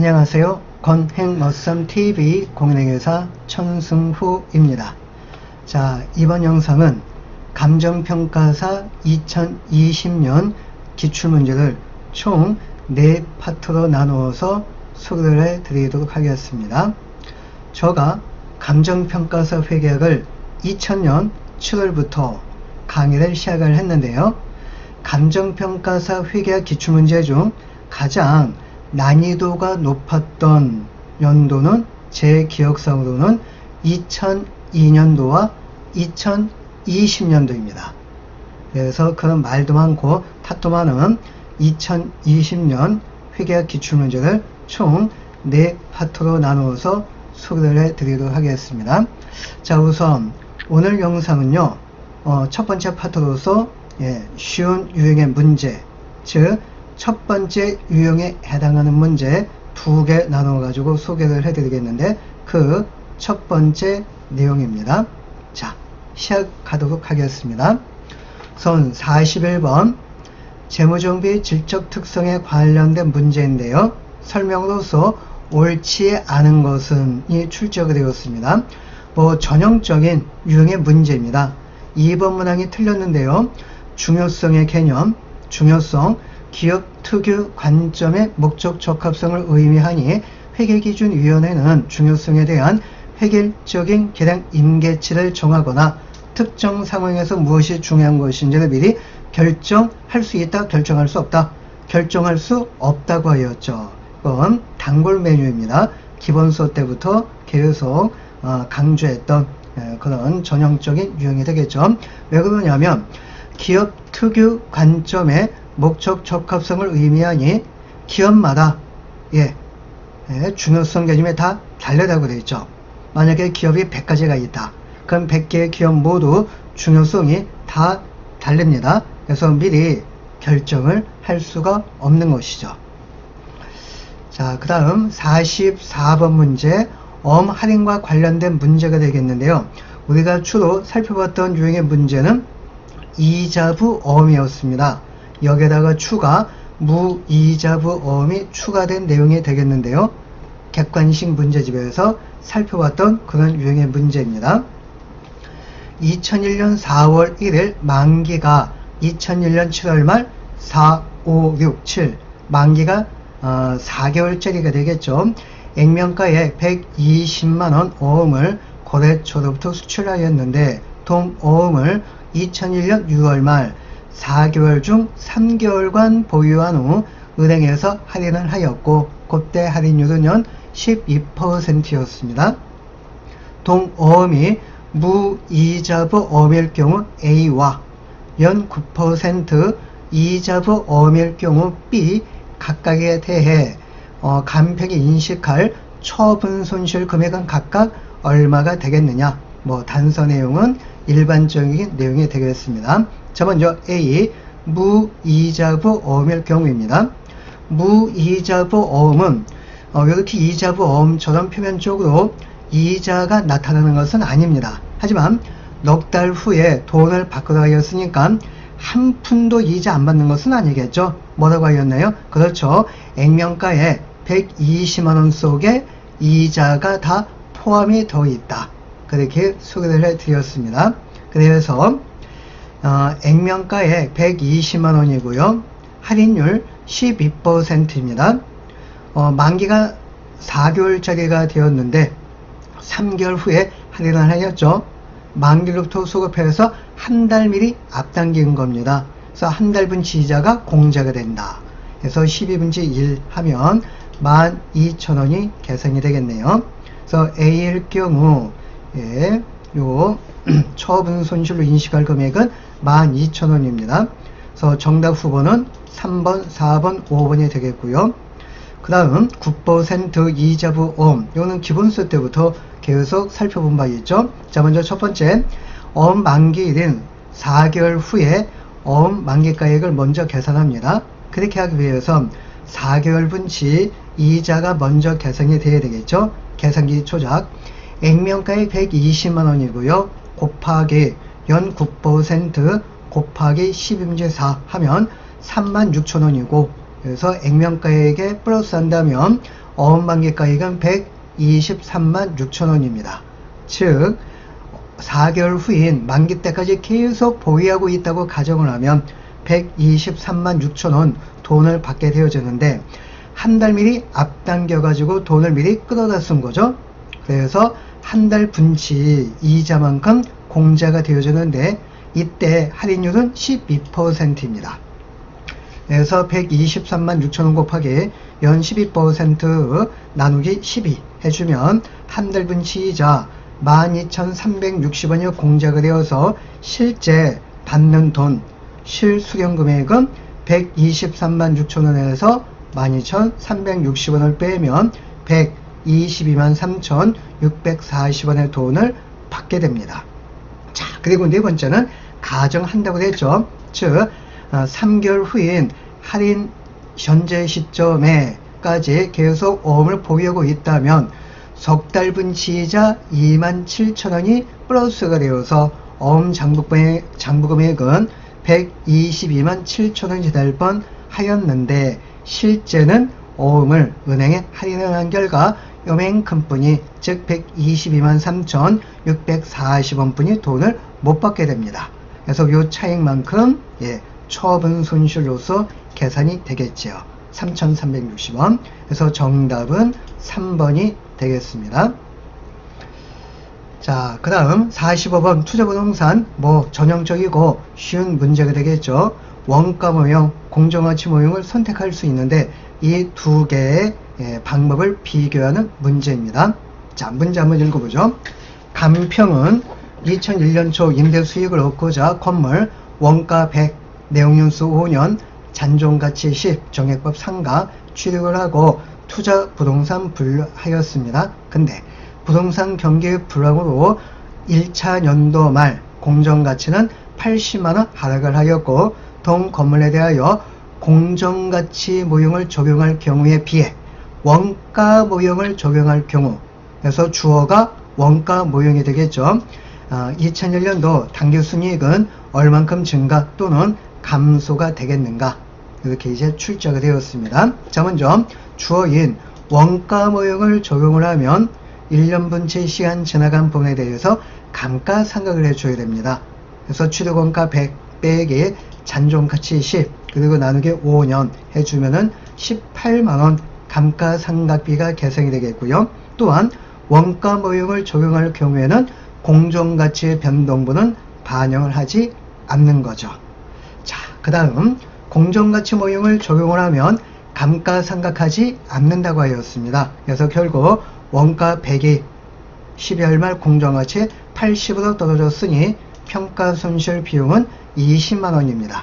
안녕하세요. 건행머썸TV 공인회계사 천승후입니다. 자, 이번 영상은 감정평가사 2020년 기출문제를 총 4파트로 나누어서 소개를 해드리도록 하겠습니다. 제가 감정평가사 회계학을 2000년 7월부터 강의를 시작을 했는데요. 감정평가사 회계학 기출문제 중 가장 난이도가 높았던 연도는 제 기억상으로는 2002년도와 2020년도입니다. 그래서 그런 말도 많고 탓도 많은 2020년 회계학 기출문제를 총 4파트로 나누어서 소개를 해드리도록 하겠습니다. 자, 우선 오늘 영상은요, 첫 번째 파트로서 쉬운 유형의 문제, 즉 첫 번째 유형에 해당하는 문제 2개 나눠 가지고 소개를 해드리겠는데, 그 첫 번째 내용입니다. 자, 시작하도록 하겠습니다. 선 41번 재무정비 질적 특성에 관련된 문제인데요. 설명으로서 옳지 않은 것은 이 출제가 되었습니다. 전형적인 유형의 문제입니다. 2번 문항이 틀렸는데요. 중요성의 개념, 중요성, 기업 특유 관점의 목적 적합성을 의미하니 회계기준위원회는 중요성에 대한 획일적인 계량 임계치를 정하거나 특정 상황에서 무엇이 중요한 것인지를 미리 결정할 수 있다, 결정할 수 없다, 결정할 수 없다고 하였죠. 이건 단골 메뉴입니다. 기본서 때부터 계속 강조했던 그런 전형적인 유형이 되겠죠. 왜 그러냐면 기업 특유 관점의 목적 적합성을 의미하니 기업마다 중요성 개념이 다 다르다고 되어 있죠. 만약에 기업이 100가지가 있다. 그럼 100개의 기업 모두 중요성이 다 다릅니다. 그래서 미리 결정을 할 수가 없는 것이죠. 자, 그 다음 44번 문제, 할인과 관련된 문제가 되겠는데요. 우리가 주로 살펴봤던 유형의 문제는 이자부 어음이었습니다. 여기에다가 추가 무이자부 어음이 추가된 내용이 되겠는데요. 객관식 문제집에서 살펴봤던 그런 유형의 문제입니다. 2001년 4월 1일 만기가 2001년 7월 말 4, 5, 6, 7 만기가 4개월짜리가 되겠죠. 액면가에 120만원 어음을 거래처로부터 수출하였는데 동어음을 2001년 6월 말 4개월 중 3개월간 보유한 후 은행에서 할인을 하였고, 그때 할인율은 12%였습니다. 동어음이 무이자부 어음일 경우 A와 연 9% 이자부 어음일 경우 B 각각에 대해 간편히 인식할 처분 손실 금액은 각각 얼마가 되겠느냐. 단서 내용은 일반적인 내용이 되겠습니다. 자, 먼저 A, 무이자부 어음일 경우입니다. 무이자부 어음은 이렇게 이자부 어음처럼 표면적으로 이자가 나타나는 것은 아닙니다. 하지만 넉 달 후에 돈을 바꾸라 하였으니까 한 푼도 이자 안 받는 것은 아니겠죠. 뭐라고 하였나요? 그렇죠. 액면가에 120만원 속에 이자가 다 포함이 되어 있다. 그렇게 소개를 해드렸습니다. 그래서 액면가에 120만원이고요. 할인율 12%입니다. 만기가 4개월짜리가 되었는데 3개월 후에 할인을 하였죠. 만기로부터 소급해서 한 달 미리 앞당긴 겁니다. 그래서 한 달분치 이자가 공제가 된다. 그래서 12분치 1 하면 12,000원이 계산이 되겠네요. 그래서 A일 경우 요 처분 손실로 인식할 금액은 12,000원입니다. 그래서 정답 후보는 3번, 4번, 5번이 되겠고요. 그 다음 9% 이자부 어음, 이거는 기본서 때부터 계속 살펴본 바 있죠. 자, 먼저 첫 번째, 어음 만기일인 4개월 후에 어음 만기가액을 먼저 계산합니다. 그렇게 하기 위해서 4개월 분치 이자가 먼저 계산이 돼야 되겠죠. 계산기 조작, 액면가액 120만원이고요. 곱하기 연 9% 곱하기 12분의 4 하면 36,000원이고, 그래서 액면가액에 플러스 한다면 어음 만기가액은 123만 6천원입니다. 즉 4개월 후인 만기 때까지 계속 보유하고 있다고 가정을 하면 123만 6천원 돈을 받게 되어지는데 한 달 미리 앞당겨 가지고 돈을 미리 끌어다 쓴 거죠. 그래서 한 달 분치 이자만큼 공제가 되어지는데 이때 할인율은 12%입니다. 그래서 123만 6천원 곱하기 연 12% 나누기 12 해주면 한 달 분치 이자 12,360원이 공제가 되어서 실제 받는 돈 실수령 금액은 123만 6천원에서 12,360원을 빼면 122만 3,640원의 돈을 받게 됩니다. 자, 그리고 네 번째는 가정한다고 했죠. 즉 3개월 후인 할인 현재 시점에까지 계속 어음을 보유하고 있다면 석 달 분치이자 27,000원이 플러스가 되어서 어음 장부금액은 122만 7천원이 될 뻔 하였는데 실제는 어음을 은행에 할인을 한 결과 요만큼 뿐이 즉 122만 3,640원 뿐이 돈을 못 받게 됩니다. 그래서 요 차익만큼 처분 손실로서 계산이 되겠지요. 3,360원. 그래서 정답은 3번이 되겠습니다. 자, 그 다음 45번 투자부동산 전형적이고 쉬운 문제가 되겠죠. 원가 모형, 공정가치 모형을 선택할 수 있는데 이 두 개의 방법을 비교하는 문제입니다. 자, 문제 한번 읽어보죠. 간평은 2001년 초 임대 수익을 얻고자 건물 원가 100, 내용연수 5년, 잔존가치 10, 정액법 상가 취득을 하고 투자 부동산 분류하였습니다. 근데 부동산 경기 불황으로 1차 연도 말 공정가치는 80만원 하락을 하였고 동 건물에 대하여 공정가치 모형을 적용할 경우에 비해 원가 모형을 적용할 경우, 그래서 주어가 원가 모형이 되겠죠. 2001년도 당기순이익은 얼만큼 증가 또는 감소가 되겠는가, 이렇게 이제 출제가 되었습니다. 자, 먼저 주어인 원가 모형을 적용을 하면 1년 분치 시간 지나간 부분에 대해서 감가상각을 해줘야 됩니다. 그래서 취득원가 100 빼기 잔존가치 10 그리고 나누기 5년 해주면은 18만원 감가상각비가 계산이 되겠고요. 또한 원가 모형을 적용할 경우에는 공정가치의 변동분은 반영을 하지 않는 거죠. 자, 그 다음 공정가치 모형을 적용을 하면 감가상각하지 않는다고 하였습니다. 그래서 결국 원가 100이 12월 말 공정가치 80으로 떨어졌으니 평가손실 비용은 20만원입니다.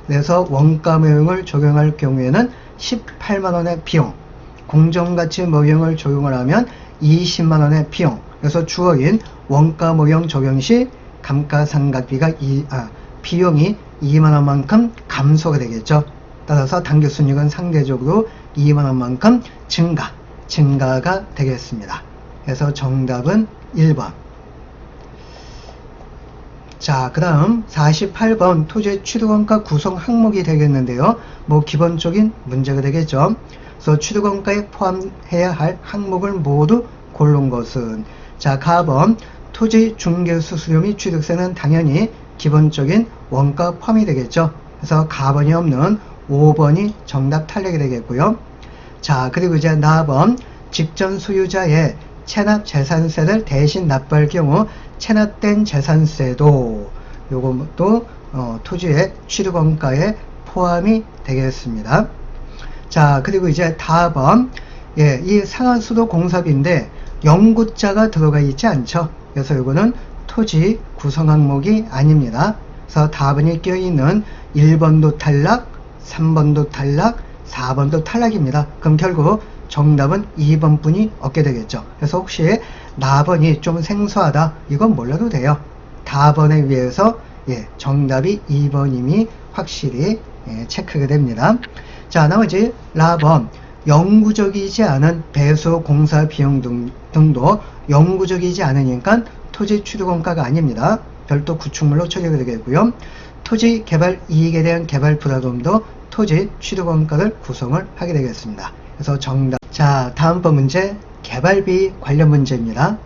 그래서 원가 모형을 적용할 경우에는 18만원의 비용, 공정가치 모형을 적용을 하면 20만원의 비용, 그래서 주어인 원가 모형 적용 시 감가상각비가 비용이 2만원만큼 감소가 되겠죠. 따라서 당기순이익은 상대적으로 2만원만큼 증가가 되겠습니다. 그래서 정답은 1번. 자, 그 다음 48번 토지 취득원가 구성 항목이 되겠는데요. 기본적인 문제가 되겠죠. 그래서 취득원가에 포함해야 할 항목을 모두 고른 것은, 자, 가번 토지 중개수수료 및 취득세는 당연히 기본적인 원가 포함이 되겠죠. 그래서 가번이 없는 5번이 정답 탈락이 되겠고요. 자, 그리고 이제 나번 직전 소유자의 체납 재산세를 대신 납부할 경우 체납된 재산세도 요것도 토지의 취득원가에 포함이 되겠습니다. 자, 그리고 이제 다번 이 상한수도 공사비인데 영구자가 들어가 있지 않죠. 그래서 요거는 토지 구성 항목이 아닙니다. 그래서 다번이 껴있는 1번도 탈락, 3번도 탈락, 4번도 탈락입니다. 그럼 결국 정답은 2번 뿐이 얻게 되겠죠. 그래서 혹시 나번이 좀 생소하다, 이건 몰라도 돼요. 다번에 비해서 정답이 2번임이 확실히 체크가 됩니다. 자, 나머지 라번 영구적이지 않은 배수 공사 비용 등도 영구적이지 않으니까 토지 취득원가가 아닙니다. 별도 구축물로 처리가 되겠고요. 토지 개발 이익에 대한 개발 부담도 토지 취득원가를 구성을 하게 되겠습니다. 그래서 정답 자, 다음번 문제 개발비 관련 문제입니다.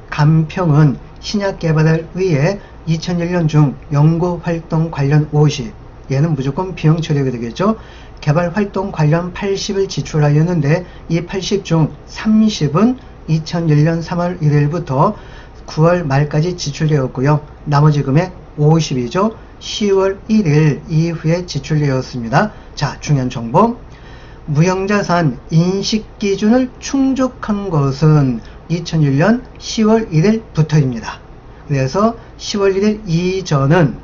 간평은 신약 개발을 위해 2001년 중 연구활동 관련 50, 얘는 무조건 비용 처리가 되겠죠. 개발활동 관련 80을 지출하였는데 이 80 중 30은 2001년 3월 1일부터 9월 말까지 지출되었고요. 나머지 금액 50이죠. 10월 1일 이후에 지출되었습니다. 자, 중요한 정보. 무형자산 인식기준을 충족한 것은 2001년 10월 1일부터입니다. 그래서 10월 1일 이전은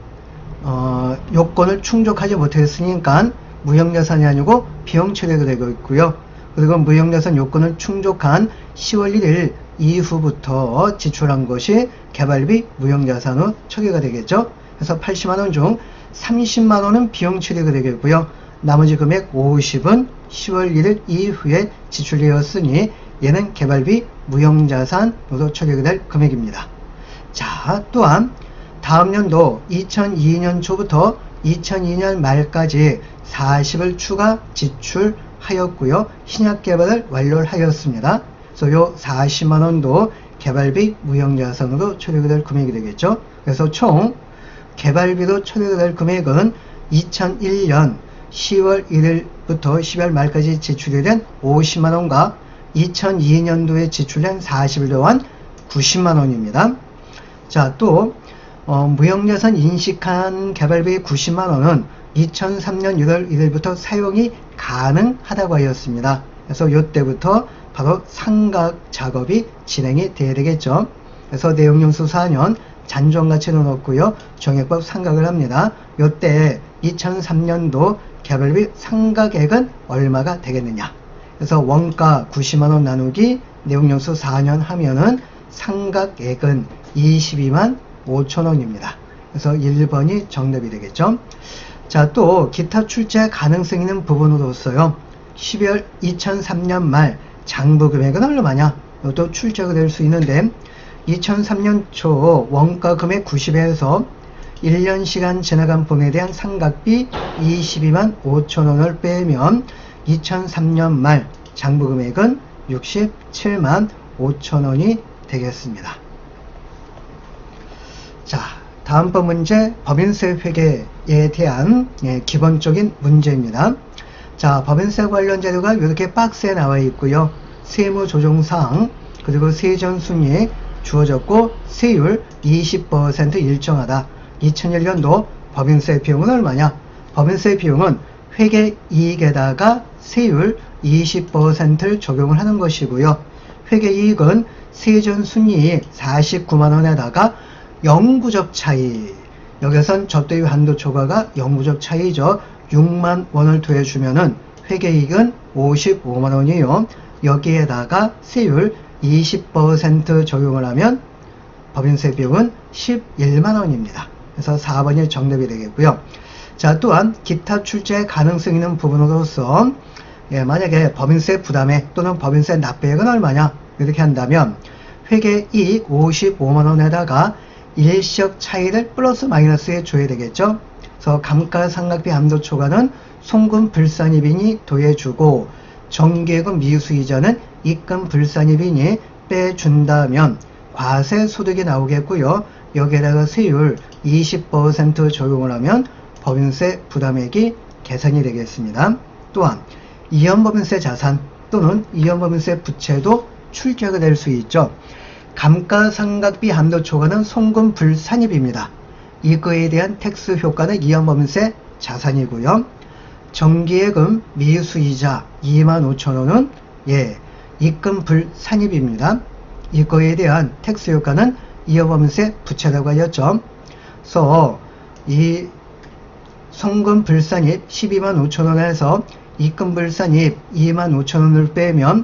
요건을 충족하지 못했으니까 무형자산이 아니고 비용 처리가 되고 있고요. 그리고 무형자산 요건을 충족한 10월 1일 이후부터 지출한 것이 개발비 무형자산으로 처리가 되겠죠. 그래서 80만원 중 30만원은 비용 처리가 되겠고요. 나머지 금액 50은 10월 1일 이후에 지출되었으니 얘는 개발비 무형자산으로 처리가 될 금액입니다. 자, 또한 다음 연도 2002년 초부터 2002년 말까지 40을 추가 지출하였고요. 신약 개발을 완료를 하였습니다. 그래서 요 40만원도 개발비 무형자산으로 처리가 될 금액이 되겠죠. 그래서 총 개발비로 처리가 될 금액은 2001년 10월 1일부터 12월 말까지 지출이 된 50만원과 2002년도에 지출된 40일 동안 90만원입니다. 자, 또 무형자산 인식한 개발비 90만원은 2003년 1월 1일부터 사용이 가능하다고 하였습니다. 그래서 이때부터 바로 상각 작업이 진행이 돼야 되겠죠. 그래서 내용용수 4년 잔존가치는 없고요. 정액법 상각을 합니다. 이때 2003년도 개발비 상각액은 얼마가 되겠느냐. 그래서 원가 90만원 나누기 내용용수 4년 하면은 상각액은 22만 5천원입니다. 그래서 1번이 정답이 되겠죠. 자, 또 기타 출제 가능성 있는 부분으로서요. 12월 2003년 말 장부 금액은 얼마냐? 이것도 출제가 될 수 있는데 2003년 초 원가 금액 90에서 1년 시간 지나간 분에 대한 상각비 22만 5천원을 빼면 2003년 말 장부 금액은 67만 5천원이 되겠습니다. 자, 다음번 문제 법인세 회계에 대한 기본적인 문제입니다. 자, 법인세 관련 자료가 이렇게 박스에 나와 있고요. 세무조정사항 그리고 세전순이익 주어졌고 세율 20% 일정하다. 2001년도 법인세 비용은 얼마냐? 법인세 비용은 회계이익에다가 세율 20%를 적용을 하는 것이고요. 회계이익은 세전순이익 49만원에다가 영구적 차이, 여기선 접대유 한도 초과가 영구적 차이죠. 6만원을 더해주면은 회계이익은 55만원이에요. 여기에다가 세율 20% 적용을 하면 법인세 비용은 11만원입니다. 그래서 4번이 정답이 되겠고요. 자, 또한 기타 출제 가능성 있는 부분으로서 만약에 법인세 부담액 또는 법인세 납부액은 얼마냐 이렇게 한다면 회계이익 55만원에다가 일시적 차이를 플러스 마이너스에 줘야 되겠죠. 그래서 감가상각비 한도 초과는 송금 불산입인이 더해주고 정기예금 미수이자는 입금 불산입인이 빼준다면 과세소득이 나오겠고요. 여기에다가 세율 20% 적용을 하면 법인세 부담액이 계산이 되겠습니다. 또한 이연법인세 자산 또는 이연법인세 부채도 출제가 될 수 있죠. 감가상각비 한도 초과는 송금 불산입입니다. 이거에 대한 텍스 효과는 이연법인세 자산이고요. 정기예금 미수이자 25,000원은 입금 불산입입니다. 이거에 대한 텍스 효과는 이연법인세 부채라고 하였죠. 그래서 이 송금 불산입 125,000원에서 입금 불산입 25,000원을 빼면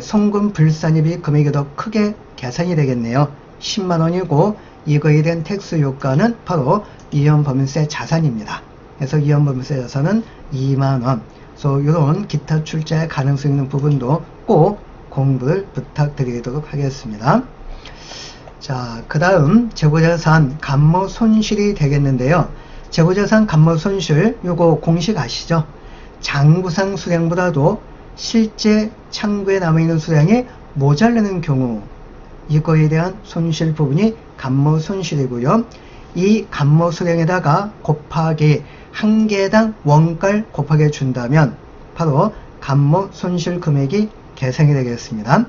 송금 불산입이 금액이 더 크게 계산이 되겠네요. 10만원이고 이거에 대한 텍스 효과는 바로 이연법인세 자산입니다. 그래서 이연법인세 자산은 2만원. 그래서 이런 기타 출제 가능성 있는 부분도 꼭 공부를 부탁드리도록 하겠습니다. 자, 그 다음 재고자산 감모손실이 되겠는데요. 재고자산 감모손실 요거 공식 아시죠? 장부상 수량보다도 실제 창구에 남아있는 수량이 모자라는 경우 이거에 대한 손실 부분이 감모 손실이고요. 이 감모 수량에다가 곱하기 한 개당 원가를 곱하게 준다면 바로 감모 손실 금액이 계산이 되겠습니다.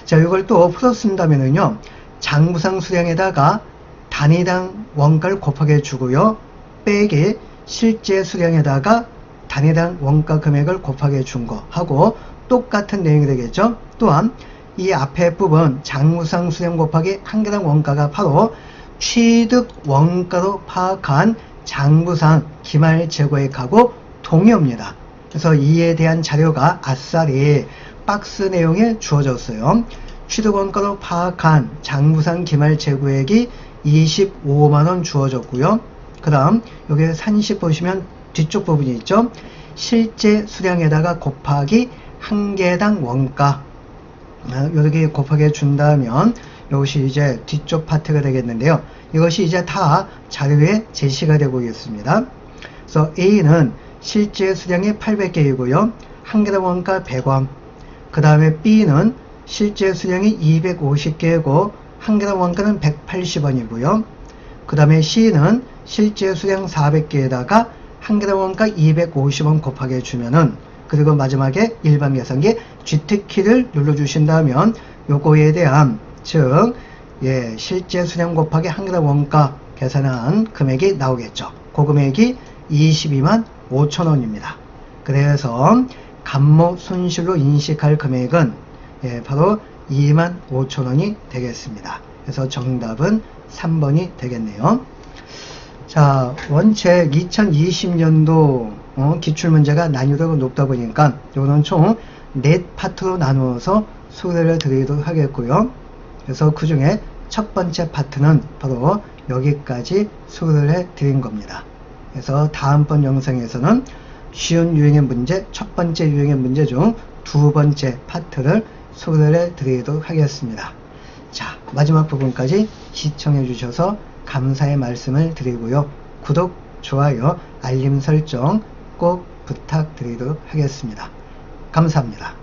자, 이걸 또 풀어쓴다면은요, 장부상 수량에다가 단위당 원가를 곱하게 주고요, 빼기 실제 수량에다가 단위당 원가 금액을 곱하게 준 거 하고 똑같은 내용이 되겠죠. 또한 이 앞에 부분 장부상 수량 곱하기 한 개당 원가가 바로 취득 원가로 파악한 장부상 기말 재고액하고 동의어입니다. 그래서 이에 대한 자료가 아싸리 박스 내용에 주어졌어요. 취득 원가로 파악한 장부상 기말 재고액이 25만원 주어졌고요. 그 다음 여기 산식 보시면 뒤쪽 부분이 있죠. 실제 수량에다가 곱하기 한 개당 원가, 이렇게 곱하게 준다면 이것이 이제 뒤쪽 파트가 되겠는데요. 이것이 이제 다 자료에 제시가 되고 있습니다. 그래서 A는 실제 수량이 800개이고요. 한 개당 원가 100원. 그 다음에 B는 실제 수량이 250개고 한 개당 원가는 180원이고요. 그 다음에 C는 실제 수량 400개에다가 한 개당 원가 250원 곱하게 주면은, 그리고 마지막에 일반 계산기 GT키를 눌러주신다면 요거에 대한 즉 실제 수량 곱하기 한 개당 원가 계산한 금액이 나오겠죠. 그 금액이 22만 5천원입니다. 그래서 감모 손실로 인식할 금액은 바로 2만 5천원이 되겠습니다. 그래서 정답은 3번이 되겠네요. 자, 원책 2020년도 기출문제가 난이도가 높다 보니까 이거는 총 4파트로 나누어서 소개를 드리도록 하겠고요. 그래서 그 중에 첫 번째 파트는 바로 여기까지 소개를 해 드린 겁니다. 그래서 다음번 영상에서는 쉬운 유형의 문제, 첫 번째 유형의 문제 중 두 번째 파트를 소개를 해 드리도록 하겠습니다. 자, 마지막 부분까지 시청해 주셔서 감사의 말씀을 드리고요. 구독, 좋아요, 알림 설정 꼭 부탁드리도록 하겠습니다. 감사합니다.